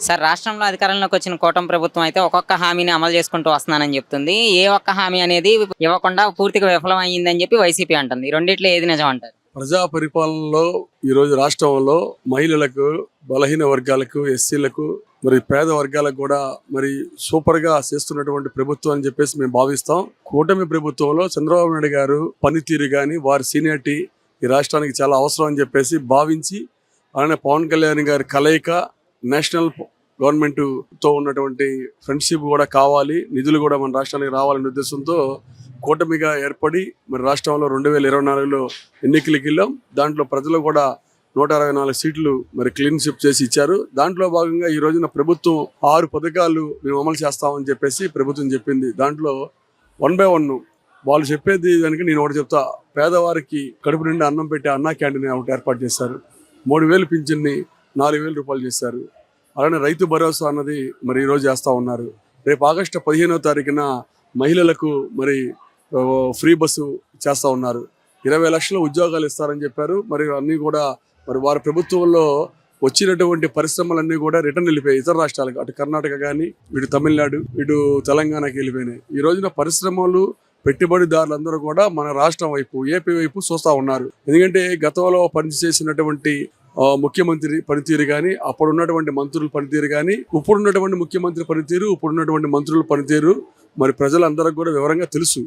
Sir రాష్ట్రంలో అధికారంలోకి వచ్చిన కూటమి ప్రభుత్వం అయితే ఒక్కొక్క హామీని అమలు చేసుకుంటూ వస్తున్నానని చెప్తుంది. ఏ ఒక్క హామీ అనేది ఇవ్వకుండా పూర్తిగా విఫలం అయ్యిందని చెప్పి వైసీపీ అంటుంది. ఈ రెండిట్లో ఏది నిజం అంటారు? ప్రజా పరిపాలనలో ఈరోజు రాష్ట్రంలో మహిళలకు, బలహీన వర్గాలకు, ఎస్సీలకు, మరి పేద వర్గాలకు కూడా మరి సూపర్ గా చేస్తున్నటువంటి ప్రభుత్వం అని చెప్పేసి మేము భావిస్తాం. కూటమి ప్రభుత్వంలో చంద్రబాబు నాయుడు గారు పనితీరు గాని, వారి సీనియారిటీ ఈ రాష్ట్రానికి చాలా అవసరం అని చెప్పేసి భావించి, అలానే పవన్ కళ్యాణ్ గారి కలయిక, నేషనల్ గవర్నమెంట్ తో ఉన్నటువంటి ఫ్రెండ్షిప్ కూడా కావాలి, నిధులు కూడా మన రాష్ట్రానికి రావాలనే ఉద్దేశంతో కూటమిగా ఏర్పడి మరి రాష్ట్రంలో 2024లో ఎన్నికలకు వెళ్ళాం. దాంట్లో ప్రజలు కూడా 164 సీట్లు మరి క్లీన్ షిప్ చేసి ఇచ్చారు. దాంట్లో భాగంగా ఈ రోజున ప్రభుత్వం 6 పథకాలు మేము అమలు చేస్తామని చెప్పేసి ప్రభుత్వం చెప్పింది. దాంట్లో 1 by 1 వాళ్ళు చెప్పేది దానికి నేను ఒకటి చెప్తా. పేదవారికి కడుపు నిండా అన్నం పెట్టి అన్నా క్యాంటీన్ ఒకటి ఏర్పాటు చేశారు. 3000 పింఛన్ని 4000 రూపాయలు చేశారు. అలానే రైతు భరోసా అన్నది మరి ఈరోజు చేస్తూ ఉన్నారు. రేపు ఆగస్టు 15వ తారీఖున మహిళలకు మరి ఫ్రీ బస్సు చేస్తూ ఉన్నారు. 20 లక్షల ఉద్యోగాలు ఇస్తారని చెప్పారు. మరి అన్నీ కూడా మరి వారి ప్రభుత్వంలో వచ్చినటువంటి పరిశ్రమలన్నీ కూడా రిటర్న్ వెళ్ళిపోయాయి ఇతర రాష్ట్రాలకు. అటు కర్ణాటక కానీ, ఇటు తమిళనాడు, ఇటు తెలంగాణకి వెళ్ళిపోయినాయి. ఈ రోజున పరిశ్రమలు, పెట్టుబడిదారులందరూ కూడా మన రాష్ట్రం వైపు, ఏపీ వైపు చూస్తూ ఉన్నారు. ఎందుకంటే గతంలో పనిచేసినటువంటి ముఖ్యమంత్రి పనితీరు కానీ, అప్పుడున్నటువంటి మంత్రుల పనితీరు కానీ, ఇప్పుడున్నటువంటి ముఖ్యమంత్రి పనితీరు, ఇప్పుడున్నటువంటి మంత్రుల పనితీరు మరి ప్రజలందరికీ కూడా వివరంగా తెలుసు.